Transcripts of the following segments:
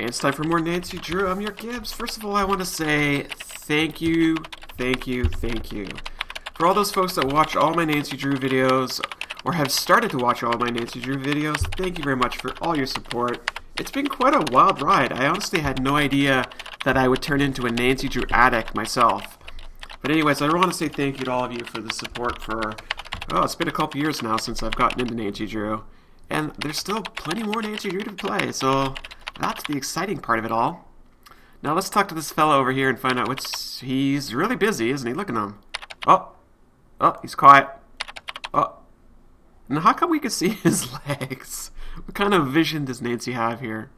it's time for more Nancy Drew. I'm your Gibbs. First of all, I want to say thank you for all those folks that watch all my Nancy Drew videos or have started to watch all my Nancy Drew videos. Thank you very much for all your support. It's been quite a wild ride. I honestly had no idea that I would turn into a Nancy Drew addict myself. But anyways, I want to say thank you to all of you for the support for, it's been a couple years now since I've gotten into Nancy Drew. And there's still plenty more Nancy Drew to play, so that's the exciting part of it all. Now let's talk to this fellow over here and find out what's... He's really busy, isn't he? Look at him. Oh, he's quiet. Oh, and how come we can see his legs? What kind of vision does Nancy have here?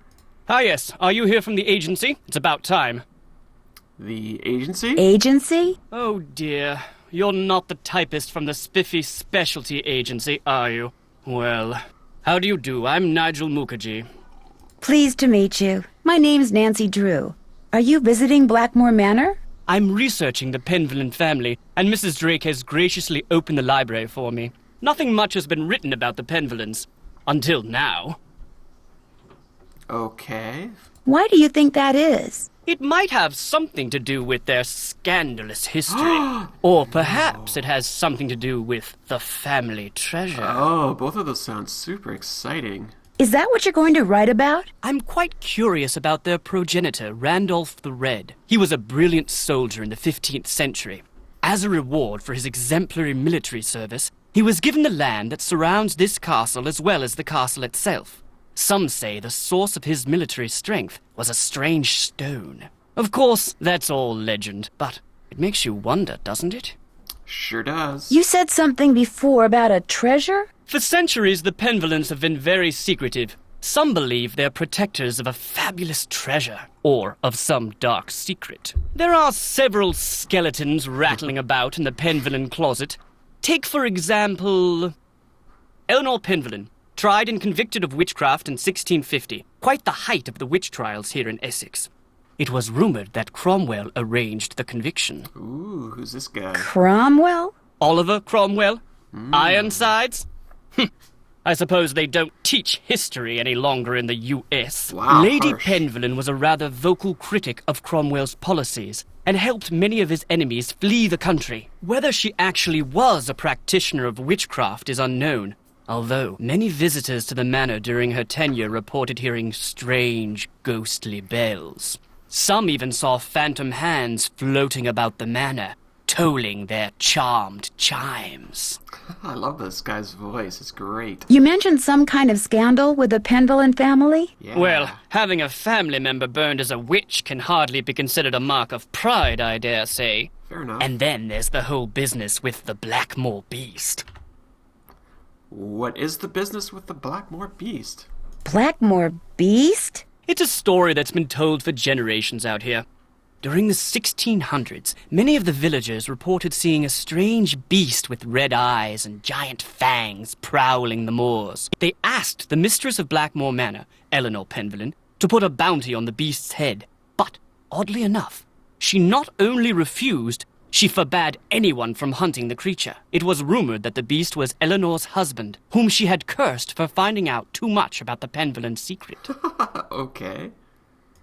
Ah, yes. Are you here from the agency? It's about time. The agency? Agency? Oh, dear. You're not the typist from the spiffy specialty agency, are you? Well, how do you do? I'm Nigel Mukherjee. Pleased to meet you. My name's Nancy Drew. Are you visiting Blackmoor Manor? I'm researching the Penvellyn family, and Mrs. Drake has graciously opened the library for me. Nothing much has been written about the Penvellyns. Until now. Okay. Why do you think that is? It might have something to do with their scandalous history. Or perhaps it has something to do with the family treasure. Oh, both of those sound super exciting. Is that what you're going to write about? I'm quite curious about their progenitor, Randolph the Red. He was a brilliant soldier in the 15th century. As a reward for his exemplary military service, he was given the land that surrounds this castle as well as the castle itself. Some say the source of his military strength was a strange stone. Of course, that's all legend, but it makes you wonder, doesn't it? Sure does. You said something before about a treasure? For centuries, the Penvellyns have been very secretive. Some believe they're protectors of a fabulous treasure, or of some dark secret. There are several skeletons rattling about in the Penvellyn closet. Take, for example, Eleanor Penvellyn, tried and convicted of witchcraft in 1650, quite the height of the witch trials here in Essex. It was rumored that Cromwell arranged the conviction. Ooh, who's this guy? Cromwell? Oliver Cromwell? Ironsides? I suppose they don't teach history any longer in the U.S. Wow, Lady harsh. Penvellyn was a rather vocal critic of Cromwell's policies and helped many of his enemies flee the country. Whether she actually was a practitioner of witchcraft is unknown, although many visitors to the manor during her tenure reported hearing strange, ghostly bells. Some even saw phantom hands floating about the manor, tolling their charmed chimes. I love this guy's voice. It's great. You mentioned some kind of scandal with the Penvellyn family? Yeah. Well, having a family member burned as a witch can hardly be considered a mark of pride, I dare say. Fair enough. And then there's the whole business with the Blackmoor beast. What is the business with the Blackmoor beast? Blackmoor Beast? It's a story that's been told for generations out here. During the 1600s, many of the villagers reported seeing a strange beast with red eyes and giant fangs prowling the moors. They asked the mistress of Blackmoor Manor, Eleanor Penvellyn, to put a bounty on the beast's head. But, oddly enough, she not only refused, she forbade anyone from hunting the creature. It was rumored that the beast was Eleanor's husband, whom she had cursed for finding out too much about the Penvellyn secret. Okay.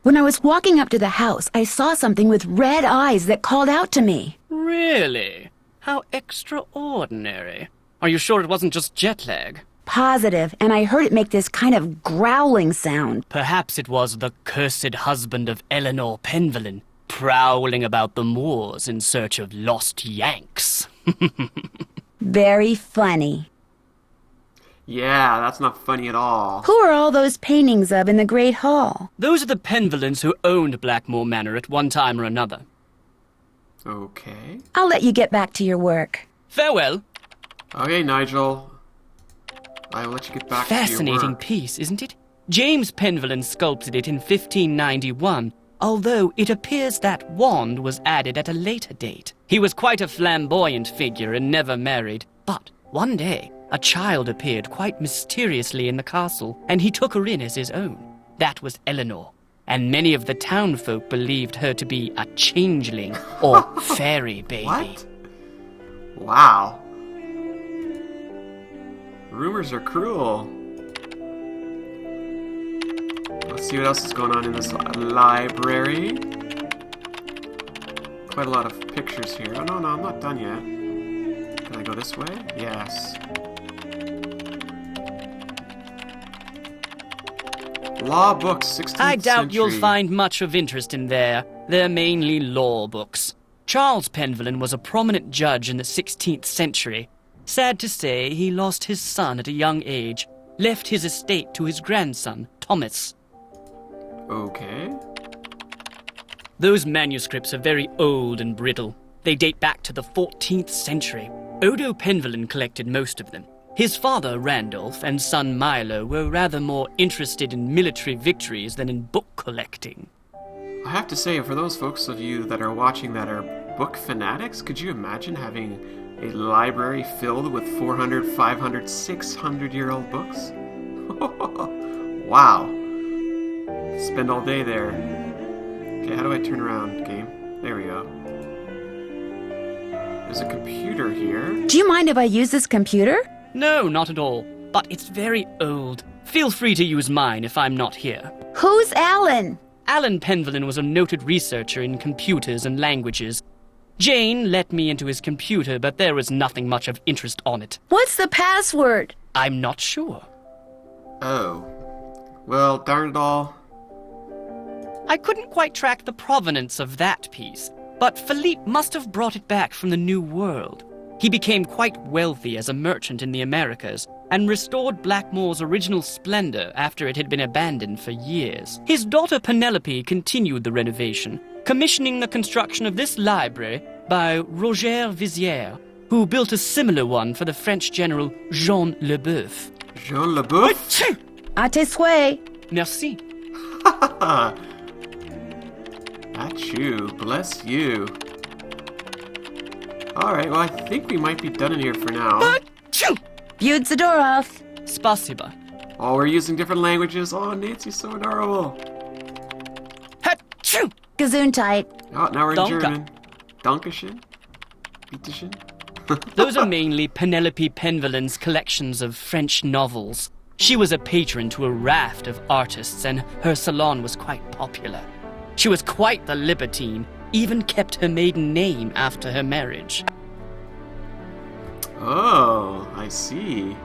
When I was walking up to the house, I saw something with red eyes that called out to me. Really? How extraordinary. Are you sure it wasn't just jet lag? Positive, and I heard it make this kind of growling sound. Perhaps it was the cursed husband of Eleanor Penvellyn, prowling about the moors in search of lost Yanks. Very funny. Yeah, that's not funny at all. Who are all those paintings of in the Great Hall? Those are the Penvellyns who owned Blackmoor Manor at one time or another. Okay. I'll let you get back to your work. Farewell. Okay, Nigel. I will let you get back to your Fascinating work. piece, isn't it? James Penvellyn sculpted it in 1591, although it appears that wand was added at a later date. He was quite a flamboyant figure and never married, but one day a child appeared quite mysteriously in the castle, and he took her in as his own. That was Eleanor, and many of the townfolk believed her to be a changeling or fairy baby. What? Wow. Rumors are cruel. Let's see what else is going on in this library. Quite a lot of pictures here. Oh, no, I'm not done yet. Can I go this way? Yes. Law books, 16th century. I doubt you'll find much of interest in there. They're mainly law books. Charles Penvellyn was a prominent judge in the 16th century. Sad to say, he lost his son at a young age, left his estate to his grandson, Thomas. Okay. Those manuscripts are very old and brittle. They date back to the 14th century. Odo Penvellyn collected most of them. His father, Randolph, and son Milo were rather more interested in military victories than in book collecting. I have to say, for those folks of you that are watching that are book fanatics, could you imagine having a library filled with 400, 500, 600-year-old books? Wow. Spend all day there. Okay, how do I turn around, game? There we go. There's a computer here. Do you mind if I use this computer? No, not at all. But it's very old. Feel free to use mine if I'm not here. Who's Alan? Alan Penvellyn was a noted researcher in computers and languages. Jane let me into his computer, but there was nothing much of interest on it. What's the password? I'm not sure. Oh. Well, darn it all. I couldn't quite track the provenance of that piece, but Philippe must have brought it back from the New World. He became quite wealthy as a merchant in the Americas and restored Blackmoor's original splendor after it had been abandoned for years. His daughter Penelope continued the renovation, commissioning the construction of this library by Roger Vizier, who built a similar one for the French general Jean Leboeuf. Jean Leboeuf? À tes souhaits. Merci. Achoo, bless you. Alright, well I think we might be done in here for now. Viewed the door off. Spasiba. Oh, we're using different languages. Oh, Nancy's so adorable. Achoo! Gesundheit. Oh, now we're in Danke. German. Dankeschön. Bitteschön. Those are mainly Penelope Penvellyn's collections of French novels. She was a patron to a raft of artists, and her salon was quite popular. She was quite the libertine, even kept her maiden name after her marriage. Oh, I see.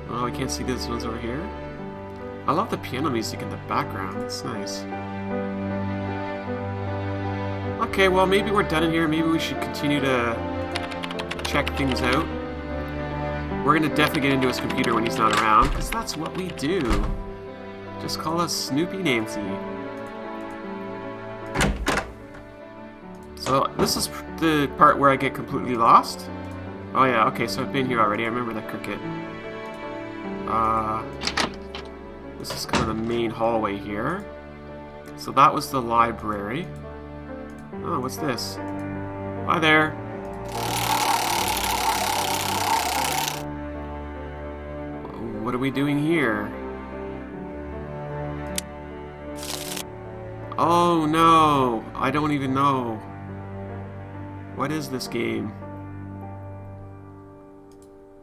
Oh, I can't see these ones over here. I love the piano music in the background. It's nice. Okay, well, maybe we're done in here. Maybe we should continue to check things out. We're going to definitely get into his computer when he's not around, because that's what we do. Just call us Snoopy Nancy. So, this is the part where I get completely lost. Oh yeah, okay, so I've been here already. I remember the cricket. This is kind of the main hallway here. So that was the library. Oh, what's this? Hi there. What are we doing here? Oh no, I don't even know. What is this game?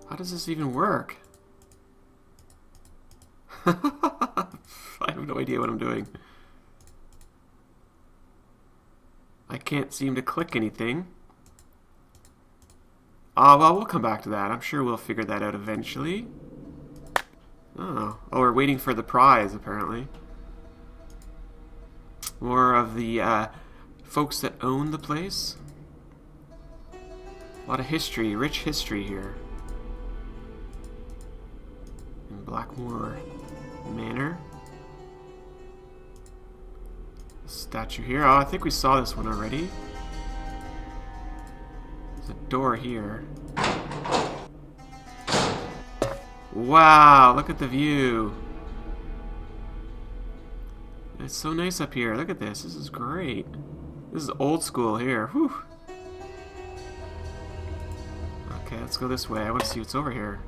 How does this even work? I have no idea what I'm doing. I can't seem to click anything. Oh, well, we'll come back to that. I'm sure we'll figure that out eventually. Oh, we're waiting for the prize, apparently. More of the folks that own the place. A lot of history, rich history here. In Blackmoor Manor. Statue here. Oh, I think we saw this one already. There's a door here. Wow, look at the view. It's so nice up here. Look at this. This is great. This is old school here. Whew. Okay, let's go this way. I want to see what's over here.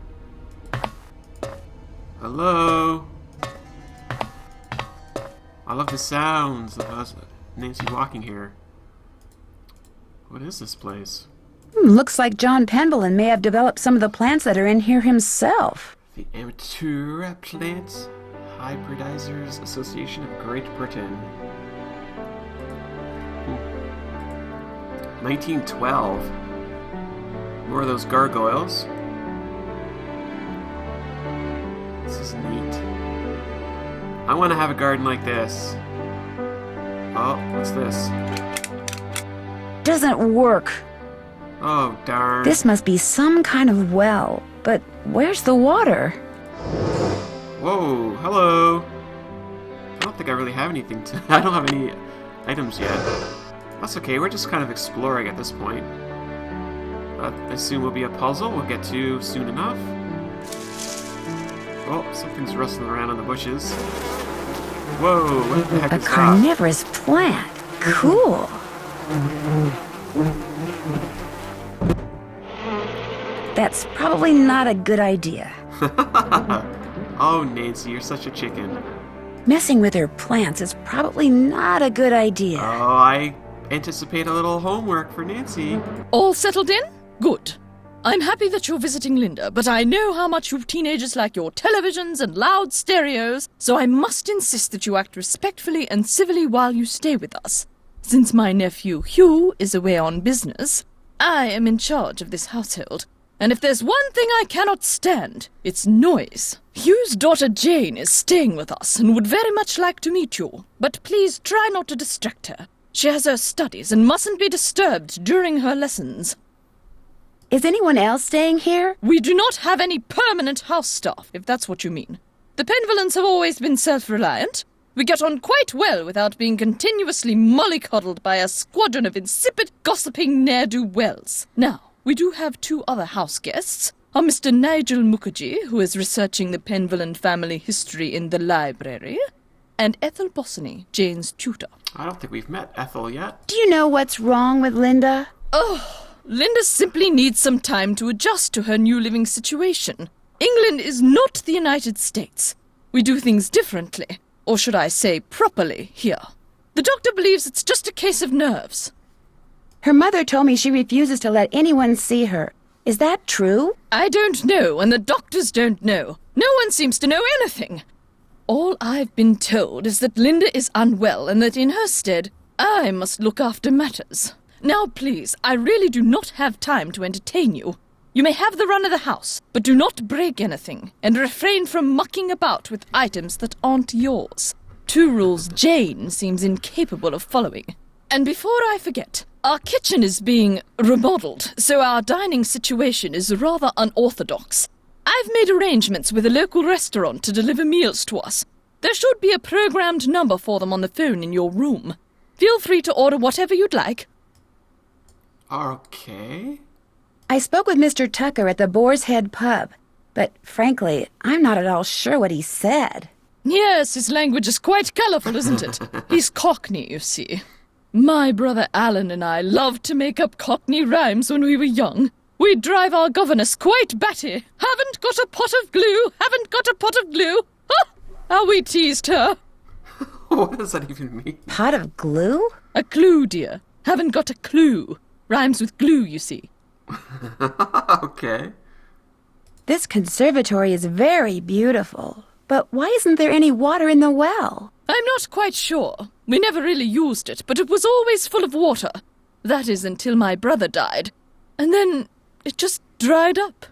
Hello? I love the sounds of us, Nancy walking here. What is this place? Looks like John Penvellyn may have developed some of the plants that are in here himself. The amateur plants? Hybridizers Association of Great Britain. 1912. More of those gargoyles. This is neat. I want to have a garden like this. Oh, what's this? Doesn't work. Oh, darn. This must be some kind of well, but where's the water? Whoa, hello. I don't think I really have anything to... I don't have any items yet. That's okay, we're just kind of exploring at this point. I assume will be a puzzle we'll get to soon enough. Oh, something's rustling around in the bushes. Whoa, what the heck A is that? carnivorous plant. Cool. That's probably not a good idea. Oh, Nancy, you're such a chicken. Messing with her plants is probably not a good idea. Oh, I anticipate a little homework for Nancy. All settled in? Good. I'm happy that you're visiting Linda, but I know how much you teenagers like your televisions and loud stereos, so I must insist that you act respectfully and civilly while you stay with us. Since my nephew Hugh is away on business, I am in charge of this household. And if there's one thing I cannot stand, it's noise. Hugh's daughter Jane is staying with us and would very much like to meet you, but please try not to distract her. She has her studies and mustn't be disturbed during her lessons. Is anyone else staying here? We do not have any permanent house staff, if that's what you mean. The Penvellyns have always been self-reliant. We get on quite well without being continuously mollycoddled by a squadron of insipid, gossiping ne'er-do-wells. Now, we do have two other house guests. Are Mr. Nigel Mukherjee, who is researching the Penvellyn family history in the library, and Ethel Bossany, Jane's tutor. I don't think we've met Ethel yet. Do you know what's wrong with Linda? Oh, Linda simply needs some time to adjust to her new living situation. England is not the United States. We do things differently, or should I say properly, here. The doctor believes it's just a case of nerves. Her mother told me she refuses to let anyone see her. Is that true? I don't know, and the doctors don't know. No one seems to know anything. All I've been told is that Linda is unwell and that in her stead, I must look after matters. Now, please, I really do not have time to entertain you. You may have the run of the house, but do not break anything, and refrain from mucking about with items that aren't yours. Two rules Jane seems incapable of following. And before I forget, our kitchen is being remodeled, so our dining situation is rather unorthodox. I've made arrangements with a local restaurant to deliver meals to us. There should be a programmed number for them on the phone in your room. Feel free to order whatever you'd like. Okay. I spoke with Mr. Tucker at the Boar's Head pub, but frankly, I'm not at all sure what he said. Yes, his language is quite colourful, isn't it? He's Cockney, you see. My brother Alan and I loved to make up Cockney rhymes when we were young. We'd drive our governess quite batty. Haven't got a pot of glue, haven't got a pot of glue. Ha! How we teased her. What does that even mean? Pot of glue? A clue, dear. Haven't got a clue. Rhymes with glue, you see. Okay. This conservatory is very beautiful, but why isn't there any water in the well? I'm not quite sure. We never really used it, but it was always full of water. That is until my brother died. And then it just dried up.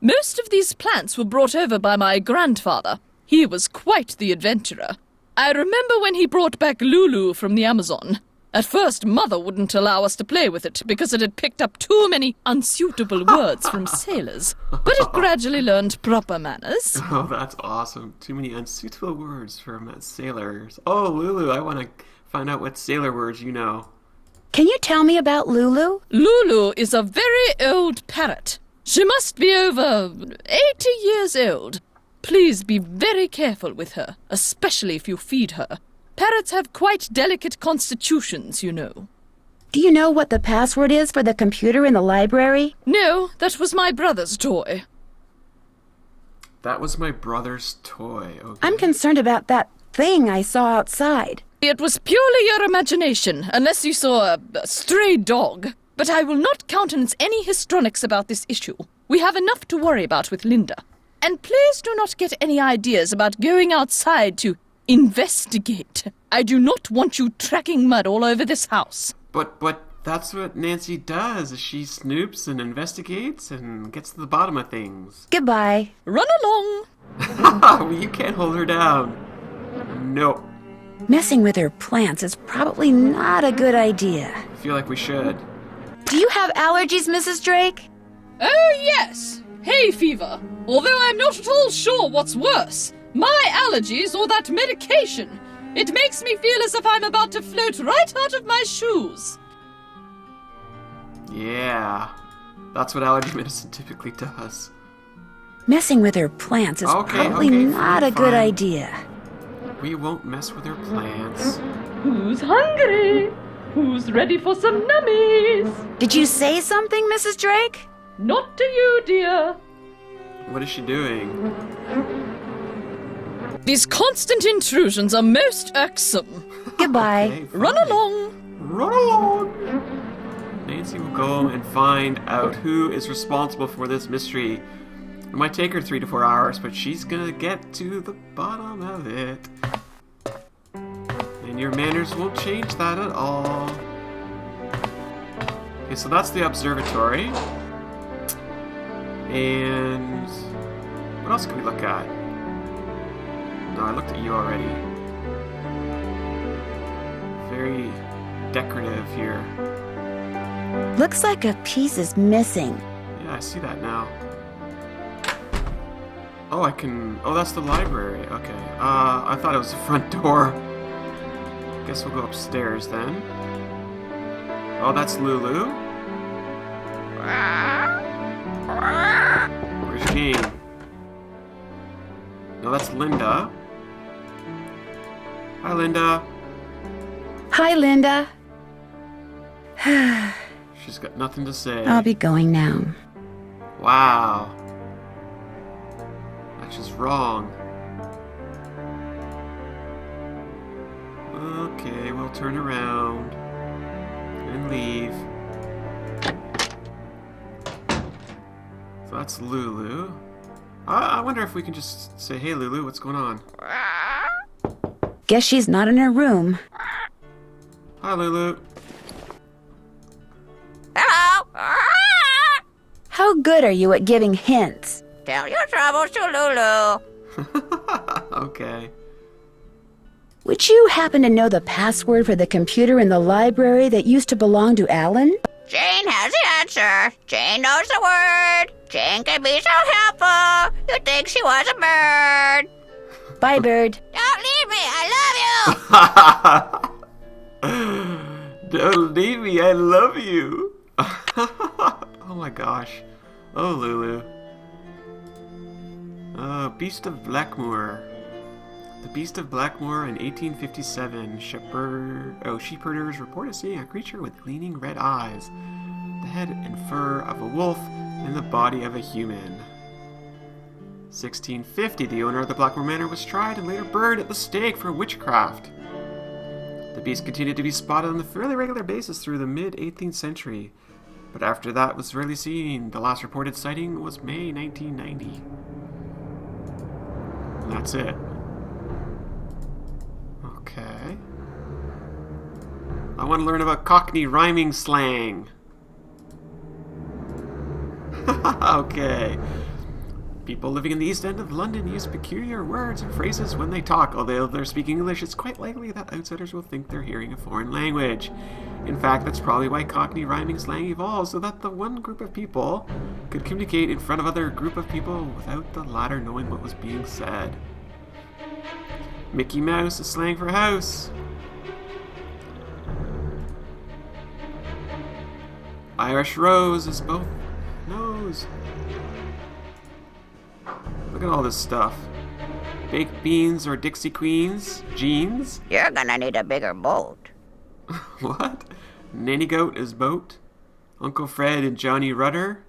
Most of these plants were brought over by my grandfather. He was quite the adventurer. I remember when he brought back Lulu from the Amazon. At first, Mother wouldn't allow us to play with it because it had picked up too many unsuitable words from sailors. But it gradually learned proper manners. Oh, that's awesome. Too many unsuitable words from sailors. Oh, Lulu, I want to find out what sailor words you know. Can you tell me about Lulu? Lulu is a very old parrot. She must be over 80 years old. Please be very careful with her, especially if you feed her. Parrots have quite delicate constitutions, you know. Do you know what the password is for the computer in the library? No, that was my brother's toy. That was my brother's toy. Okay. I'm concerned about that thing I saw outside. It was purely your imagination, unless you saw a stray dog. But I will not countenance any histrionics about this issue. We have enough to worry about with Linda. And please do not get any ideas about going outside to investigate. I do not want you tracking mud all over this house. But that's what Nancy does. She snoops and investigates and gets to the bottom of things. Goodbye. Run along. You can't hold her down. Nope. Messing with her plants is probably not a good idea. I feel like we should. Do you have allergies, Mrs. Drake? Oh, yes. Hay fever. Although I'm not at all sure what's worse, my allergies or that medication. It makes me feel as if I'm about to float right out of my shoes. Yeah, that's what allergy medicine typically does. Messing with her plants is probably not a good idea. We won't mess with her plants. Who's hungry? Who's ready for some nummies? Did you say something, Mrs. Drake? Not to you, dear. What is she doing? These constant intrusions are most irksome. Goodbye. Okay, fine. Run along. Run along. Nancy will go and find out who is responsible for this mystery. It might take her 3 to 4 hours, but she's gonna get to the bottom of it. And your manners won't change that at all. Okay, so that's the observatory. And what else can we look at? No, I looked at you already. Very decorative here. Looks like a piece is missing. Yeah, I see that now. Oh, I can... Oh, that's the library. Okay. I thought it was the front door. Guess we'll go upstairs then. Oh, that's Lulu. Where's Jane? No, that's Linda. Hi, Linda. Hi, Linda. She's got nothing to say. I'll be going now. Wow. That's just wrong. Okay, we'll turn around and leave. So that's Lulu. I wonder if we can just say, hey Lulu, what's going on? Guess she's not in her room. Hi Lulu. Hello. How good are you at giving hints? Tell your troubles to Lulu. Okay. Would you happen to know the password for the computer in the library that used to belong to Alan? Jane has the answer. Jane knows the word. Jane can be so helpful. You'd think she was a bird. Bye, Bird. Don't leave me. I love you. Don't leave me, I love you. Oh my gosh. Oh, Lulu. Beast of Blackmoor. The Beast of Blackmoor in 1857. Sheepherders reported seeing a creature with gleaming red eyes, the head and fur of a wolf, and the body of a human. 1650, the owner of the Blackmoor Manor was tried and later burned at the stake for witchcraft. The beast continued to be spotted on a fairly regular basis through the mid-18th century, but after that was rarely seen. The last reported sighting was May 1990. And that's it. Okay. I want to learn about Cockney rhyming slang. Okay. People living in the East End of London use peculiar words and phrases when they talk. Although they're speaking English, it's quite likely that outsiders will think they're hearing a foreign language. In fact, that's probably why Cockney rhyming slang evolved, so that the one group of people could communicate in front of other group of people without the latter knowing what was being said. Mickey Mouse is slang for house. Irish Rose is both nose. Look at all this stuff. Baked beans or Dixie Queens. Jeans. You're gonna need a bigger boat. What? Nanny Goat is boat. Uncle Fred and Johnny Rudder.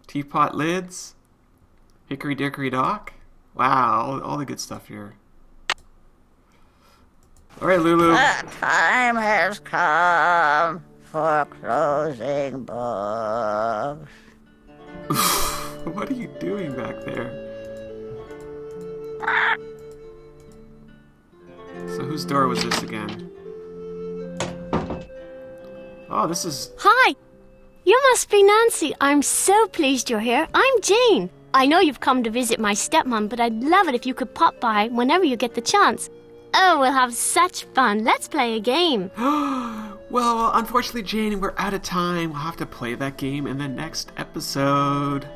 Teapot lids. Hickory Dickory Dock. Wow, all the good stuff here. Alright, Lulu. The time has come for closing books. What are you doing back there? So whose door was this again? Oh, this is... Hi! You must be Nancy. I'm so pleased you're here. I'm Jane. I know you've come to visit my stepmom, but I'd love it if you could pop by whenever you get the chance. Oh, we'll have such fun. Let's play a game. Well, unfortunately, Jane, we're out of time. We'll have to play that game in the next episode.